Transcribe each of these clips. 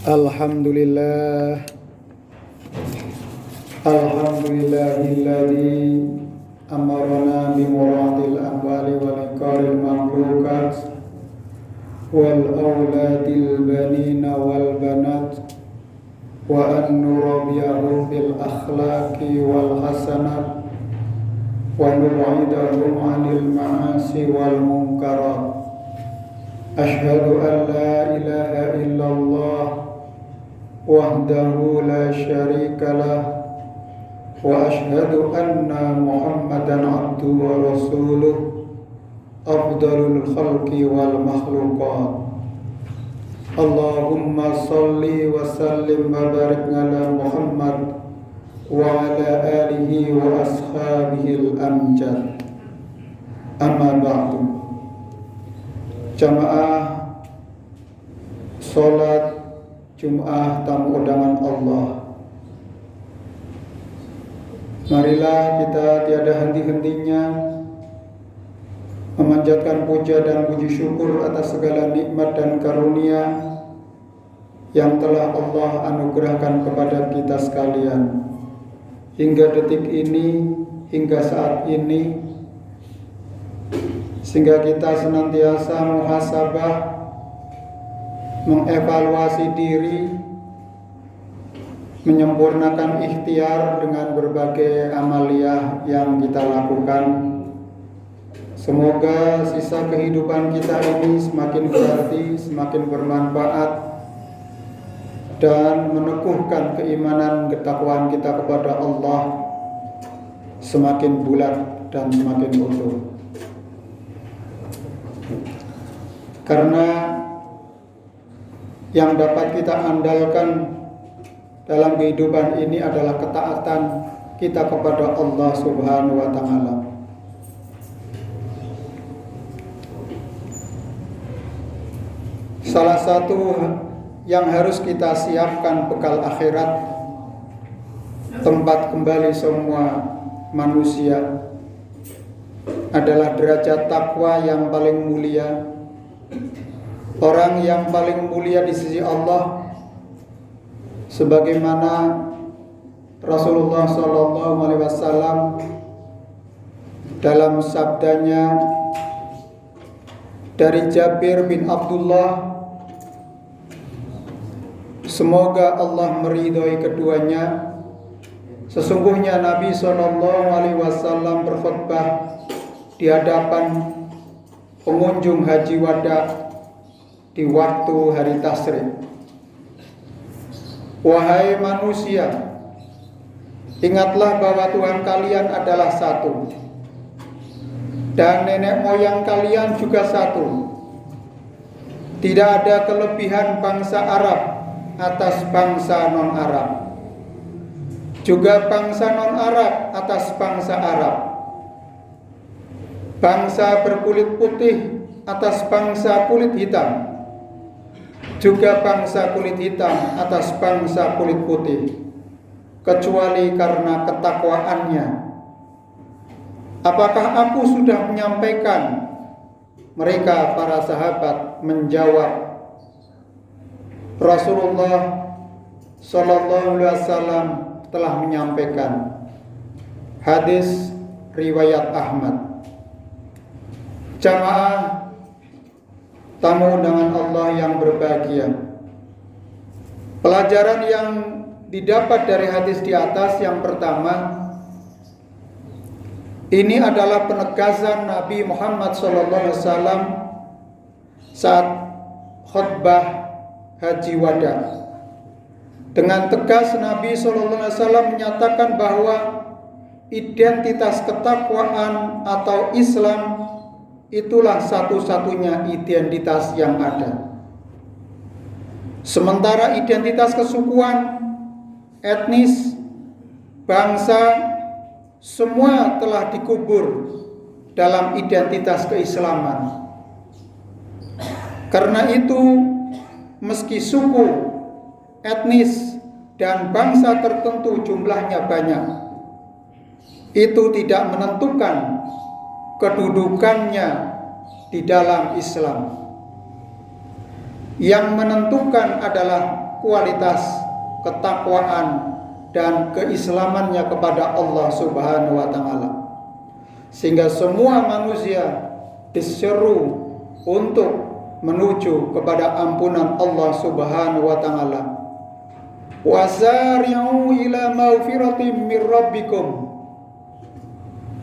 Alhamdulillah, alhamdulillahilladzi amarna bi muradil amwali wa liqaril makhluqat wal auladil banina wal banat wa an nurabiyahum bil akhlaqi wal hasanat wa nub'idahum 'anil ma'asi wal munkarat. Asyhadu an la ilaha illallah wahdahu la syarikalah wa asyhadu anna Muhammadan abduhu wa rasuluh afdalul khalqi wal makhluqat. Allahumma salli wa sallim wa barik ala Muhammad wa ala alihi wa ashabihi al-amjad. Amma ba'du. Jamaah salat Jum'ah tamu undangan Allah, marilah kita tiada henti-hentinya memanjatkan puja dan puji syukur atas segala nikmat dan karunia yang telah Allah anugerahkan kepada kita sekalian hingga detik ini, hingga saat ini, sehingga kita senantiasa muhasabah, mengevaluasi diri, menyempurnakan ikhtiar dengan berbagai amaliyah yang kita lakukan. Semoga sisa kehidupan kita ini semakin berarti, semakin bermanfaat, dan meneguhkan keimanan ketakwaan kita kepada Allah semakin bulat dan semakin utuh. Karena yang dapat kita andalkan dalam kehidupan ini adalah ketaatan kita kepada Allah Subhanahu wa Ta'ala. Salah satu yang harus kita siapkan bekal akhirat, tempat kembali semua manusia, adalah derajat takwa yang paling mulia. Orang yang paling mulia di sisi Allah, sebagaimana Rasulullah SAW dalam sabdanya dari Jabir bin Abdullah, semoga Allah meridhoi keduanya. Sesungguhnya Nabi SAW berkhutbah di hadapan pengunjung haji wada di waktu hari tasyrik. Wahai manusia, ingatlah bahwa Tuhan kalian adalah satu, dan nenek moyang kalian juga satu. Tidak ada kelebihan bangsa Arab atas bangsa non-Arab, juga bangsa non-Arab atas bangsa Arab, bangsa berkulit putih atas bangsa kulit hitam, juga bangsa kulit hitam atas bangsa kulit putih, kecuali karena ketakwaannya. Apakah aku sudah menyampaikan? Mereka para sahabat menjawab, Rasulullah Sallallahu Alaihi Wasallam telah menyampaikan. Hadis riwayat Ahmad. Jamaah tamu undangan Allah yang berbahagia, pelajaran yang didapat dari hadis di atas yang pertama, ini adalah penegasan Nabi Muhammad SAW saat khutbah haji wada. Dengan tegas Nabi SAW menyatakan bahwa identitas ketakwaan atau Islam itulah satu-satunya identitas yang ada. Sementara identitas kesukuan, etnis, bangsa, semua telah dikubur dalam identitas keislaman. Karena itu, meski suku, etnis, dan bangsa tertentu jumlahnya banyak, itu tidak menentukan kedudukannya di dalam Islam. Yang menentukan adalah kualitas ketakwaan dan keislamannya kepada Allah Subhanahu wa taala. Sehingga semua manusia diseru untuk menuju kepada ampunan Allah Subhanahu wa taala. Wasari'u ila maghfiratin mir rabbikum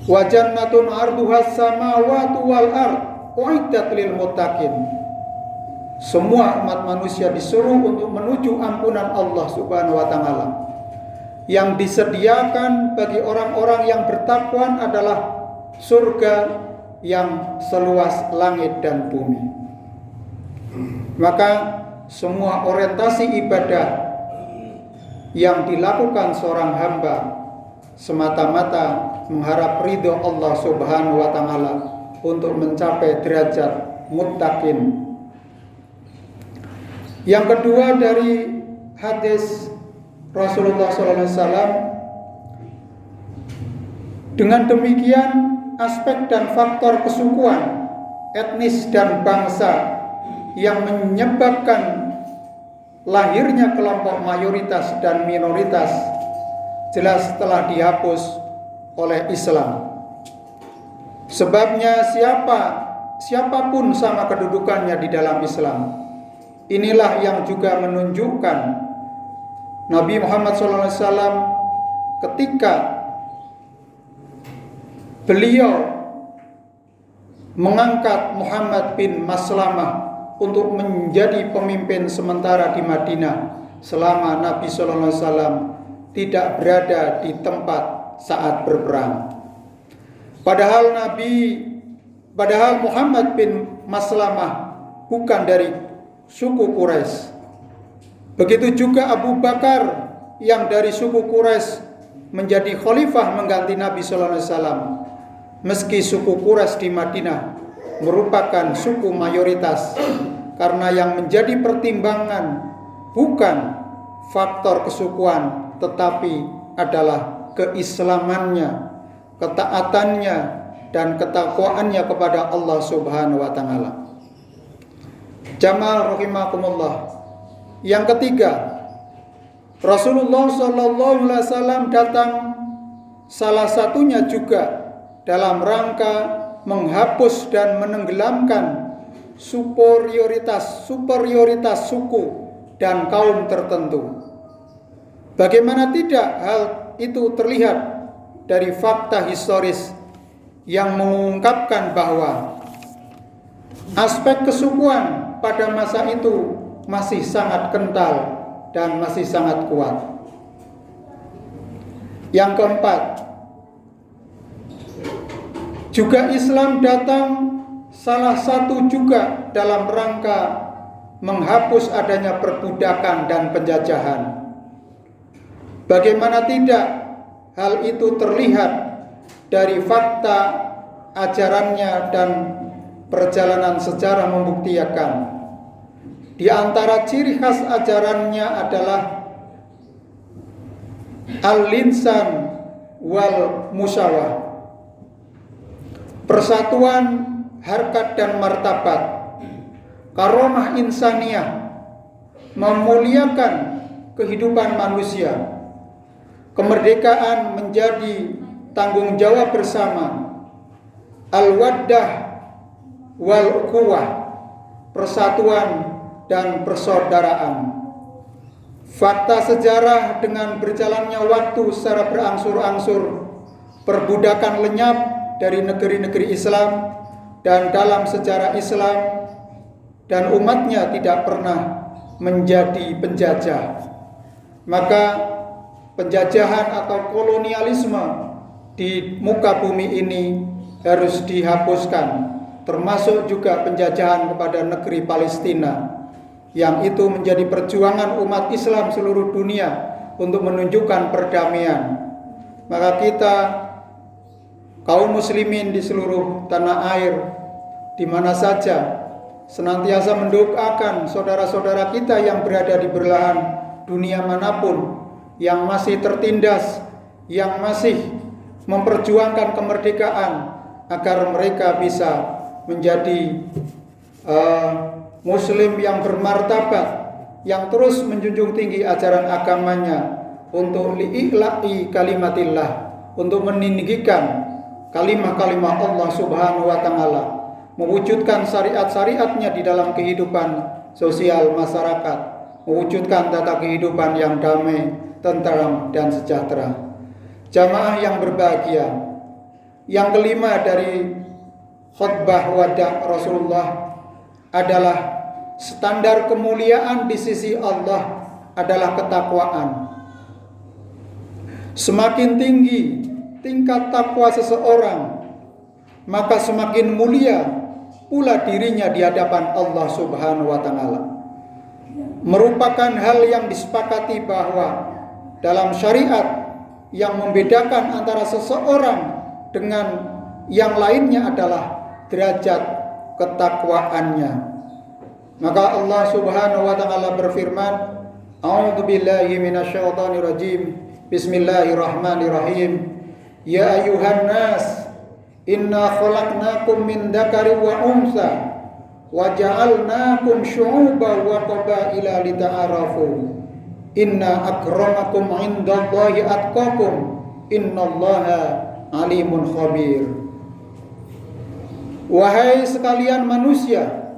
wa jannatun 'arduhas samawati wal ard uiddat lil muttaqin. Semua umat manusia disuruh untuk menuju ampunan Allah Subhanahu wa taala. Yang disediakan bagi orang-orang yang bertakwa adalah surga yang seluas langit dan bumi. Maka semua orientasi ibadah yang dilakukan seorang hamba semata-mata mengharap ridho Allah Subhanahu wa taala untuk mencapai derajat muttaqin. Yang kedua dari hadis Rasulullah SAW, dengan demikian aspek dan faktor kesukuan, etnis dan bangsa yang menyebabkan lahirnya kelompok mayoritas dan minoritas jelas telah dihapus oleh Islam. Sebabnya siapapun sama kedudukannya di dalam Islam. Inilah yang juga menunjukkan Nabi Muhammad SAW ketika beliau mengangkat Muhammad bin Maslamah untuk menjadi pemimpin sementara di Madinah selama Nabi SAW tidak berada di tempat saat berperang. Padahal Muhammad bin Maslamah bukan dari suku Quraisy. Begitu juga Abu Bakar yang dari suku Quraisy menjadi khalifah mengganti Nabi sallallahu alaihi wasallam. Meski suku Quraisy di Madinah merupakan suku mayoritas, karena yang menjadi pertimbangan bukan faktor kesukuan tetapi adalah keislamannya, ketaatannya dan ketakwaannya kepada Allah Subhanahu wa taala. Jamal rahimakumullah. Yang ketiga, Rasulullah sallallahu alaihi wasallam datang salah satunya juga dalam rangka menghapus dan menenggelamkan superioritas suku dan kaum tertentu. Bagaimana tidak hal itu terlihat dari fakta historis yang mengungkapkan bahwa aspek kesukuan pada masa itu masih sangat kental dan masih sangat kuat. Yang keempat, juga Islam datang salah satu juga dalam rangka menghapus adanya perbudakan dan penjajahan. Bagaimana tidak hal itu terlihat dari fakta ajarannya dan perjalanan sejarah membuktikan. Di antara ciri khas ajarannya adalah al-linsan wal musawah, persatuan harkat dan martabat, karomah insaniyah, memuliakan kehidupan manusia, kemerdekaan menjadi tanggung jawab bersama, al-waddah wal ukhuwah, persatuan dan persaudaraan. Fakta sejarah dengan berjalannya waktu secara berangsur-angsur, perbudakan lenyap dari negeri-negeri Islam, dan dalam sejarah Islam dan umatnya tidak pernah menjadi penjajah. Maka penjajahan atau kolonialisme di muka bumi ini harus dihapuskan, termasuk juga penjajahan kepada negeri Palestina, yang itu menjadi perjuangan umat Islam seluruh dunia untuk menunjukkan perdamaian. Maka kita kaum muslimin di seluruh tanah air, di mana saja, senantiasa mendoakan saudara-saudara kita yang berada di belahan dunia manapun, yang masih tertindas, yang masih memperjuangkan kemerdekaan, agar mereka bisa menjadi muslim yang bermartabat, yang terus menjunjung tinggi ajaran agamanya untuk li'ila'i kalimatillah, untuk meninggikan kalimah-kalimah Allah Subhanahu wa taala, mewujudkan syariat-syariatnya di dalam kehidupan sosial masyarakat, mewujudkan tata kehidupan yang damai, tentram dan sejahtera. Jamaah yang berbahagia, yang kelima dari khutbah wada Rasulullah adalah standar kemuliaan di sisi Allah adalah ketakwaan. Semakin tinggi tingkat takwa seseorang, maka semakin mulia pula dirinya di hadapan Allah Subhanahu wa taala. Merupakan hal yang disepakati bahwa dalam syariat yang membedakan antara seseorang dengan yang lainnya adalah derajat ketakwaannya. Maka Allah Subhanahu wa taala berfirman, A'udzubillahi minasyaitonirrajim. Bismillahirrahmanirrahim. Ya ayuhan nas, inna khalaqnakum min dzakarin wa unsa wa ja'alnakum syu'uban wa qabaila lita'arafu. Inna akramakum 'indallahi atqakum. Innallaha alimun khabir. Wahai sekalian manusia,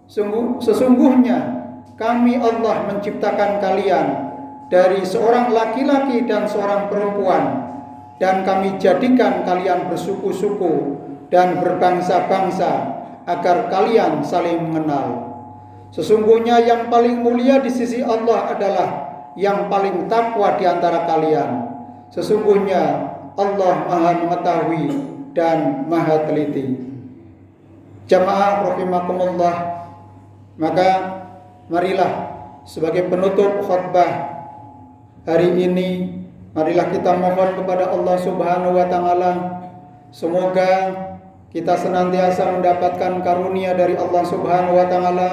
sesungguhnya kami Allah menciptakan kalian dari seorang laki-laki dan seorang perempuan, dan kami jadikan kalian bersuku-suku dan berbangsa-bangsa agar kalian saling mengenal. Sesungguhnya yang paling mulia di sisi Allah adalah yang paling takwa di antara kalian. Sesungguhnya Allah Maha mengetahui dan Maha teliti. Jamaah rahimakumullah, maka marilah sebagai penutup khutbah hari ini, marilah kita mohon kepada Allah Subhanahu wa taala, semoga kita senantiasa mendapatkan karunia dari Allah Subhanahu wa taala.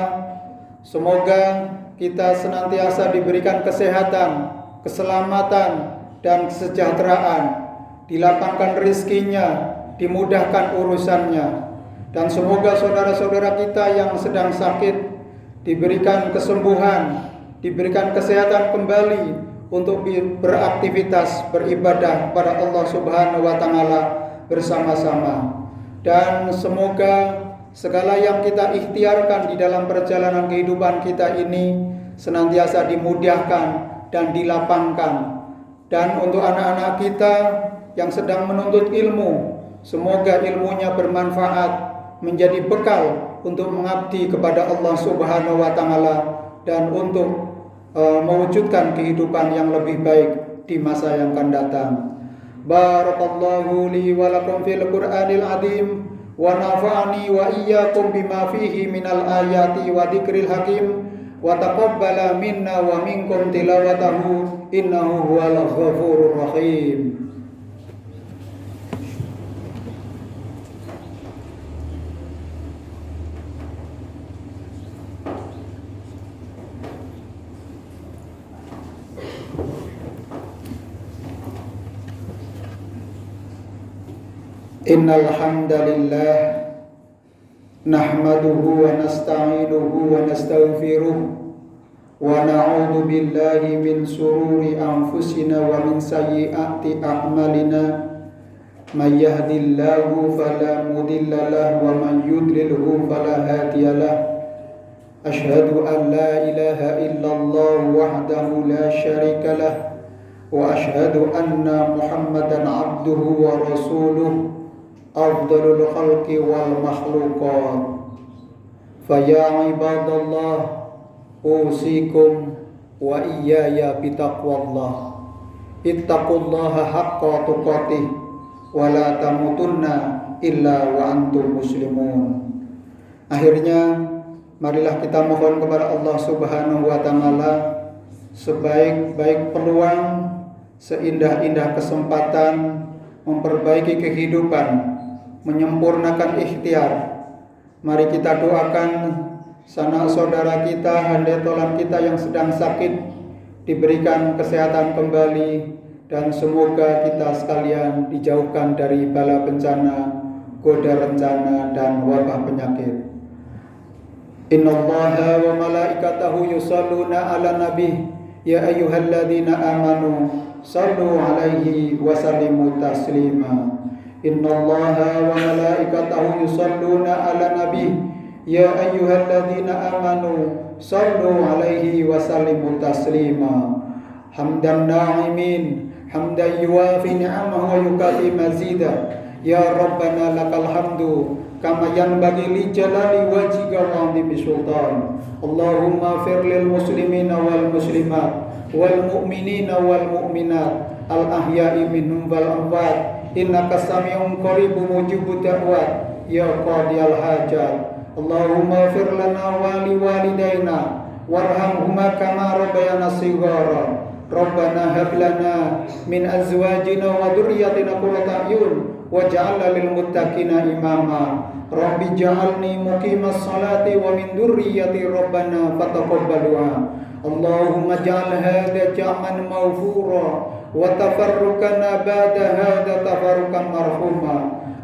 Semoga kita senantiasa diberikan kesehatan, keselamatan dan kesejahteraan, dilapangkan rezekinya, dimudahkan urusannya. Dan semoga saudara-saudara kita yang sedang sakit diberikan kesembuhan, diberikan kesehatan kembali untuk beraktivitas beribadah kepada Allah Subhanahu wa taala bersama-sama. Dan semoga segala yang kita ikhtiarkan di dalam perjalanan kehidupan kita ini senantiasa dimudahkan dan dilapangkan. Dan untuk anak-anak kita yang sedang menuntut ilmu, semoga ilmunya bermanfaat, menjadi bekal untuk mengabdi kepada Allah Subhanahu wa taala dan untuk mewujudkan kehidupan yang lebih baik di masa yang akan datang. Barakallahu li wa lakum fil Qur'anil azim wa nafa'ani wa iyyakum bima fihi minal ayati wa dzikril hakim wa taqabbala minna wa minkum tilawatahu innahu huwal ghafurur rahim. Innal hamdalillah nahmaduhu wa nasta'inuhu wa nastaghfiruh wa na'udzu billahi min shururi anfusina wa min sayyiati a'malina. May yahdihillahu fala mudilla lahu wa man yudlilhu fala hadiya lahu. Asyhadu an la ilaha illallah wahdahu la syarika lahu wa asyhadu anna Muhammadan abduhu wa rasuluh afdalul khalqi wal makhluqat. Fa ya ibadallah usikum wa iyaya bitaqwallah. Ittaqullaha haqqa tuqatih wa la tamutunna illa wa antum muslimun. Akhirnya marilah kita mohon kepada Allah Subhanahu wa taala sebaik-baik peluang, seindah-indah kesempatan memperbaiki kehidupan, menyempurnakan ikhtiar. Mari kita doakan sanak saudara kita, handetolan kita yang sedang sakit diberikan kesehatan kembali, dan semoga kita sekalian dijauhkan dari bala bencana, goda rencana dan wabah penyakit. Innallaha wa malaikatahu yusholluna 'alan nabi ya ayyuhalladzina amanu shallu 'alaihi wa sallimu taslima. Innallaha wa malaikatahu yusholluna 'alan nabi ya ayyuhalladzina amanu shallu 'alaihi wa sallimu taslima. Hamdan na'imin hamdan yuwafi ni'amahu wa yukafi mazida. Ya Rabbana lakal hamdu kama yanbaghi li jalali wajhika wa 'azimi sultan. Allahumma fir lil muslimina wal muslimat wal mu'minina wal mu'minat al ahya'i minhum wal amwat innaka sami'un qaribun mujibud da'wat ya qadiyal hajat. Allahumma fir lana wa li walidaina warhamhuma kama rabbayana shighara. Rabbana hab lana min azwajina wa dhurriyyatina qurrata a'yun waj'alna lil muttaqina imama. Rabbi ja'alni muqimas salati wa min dhurriyyati rabbana fataqabbal du'a. Allahumma ja'al hadha jam'an mawfura wa tafarruqana ba'da hadha tafarruqan marhuma.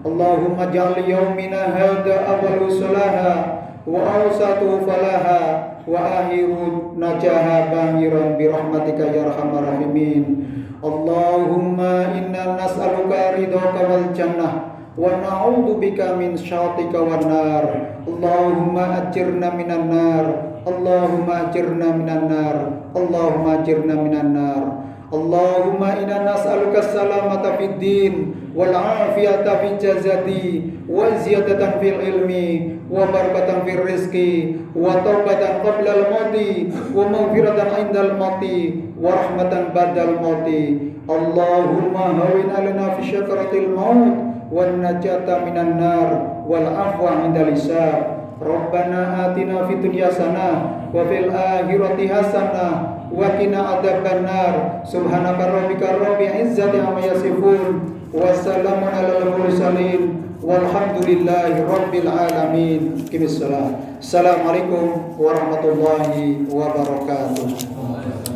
Allahumma ja'al yawmina hadha awwalu salaha wa awsatu falaha wa akhiru najaha bahiran bi rahmatika ya arhamar rahimin. Allahumma inna nas'aluka ridhaka wal jannah wa na'udzu bika min syakhatika wan nar. Allahumma ajirna minan nar. Allahumma ajirna minan nar. Allahumma ajirna minan nar. Allahumma inna nas'aluka salamata fid din wal afiyata fil jasadi wa ziyadatan fil ilmi wa barakatan fil rizqi wa taubatan qabla al mauti wa maghfiratan indal mauti wa rahmatan ba'dal mauti. Allahumma hawin alana fi syakratil maut wan najata minan nar wal afwa indal hisab. Rabbana atina fid dunya hasanah wa fil akhirati hasanah wa qina adzabannar. Subhanaka rabbika rabbil izzati amma yasifun wa salamun alal mursalin walhamdulillahi rabbil alamin. Assalamualaikum warahmatullahi wabarakatuh.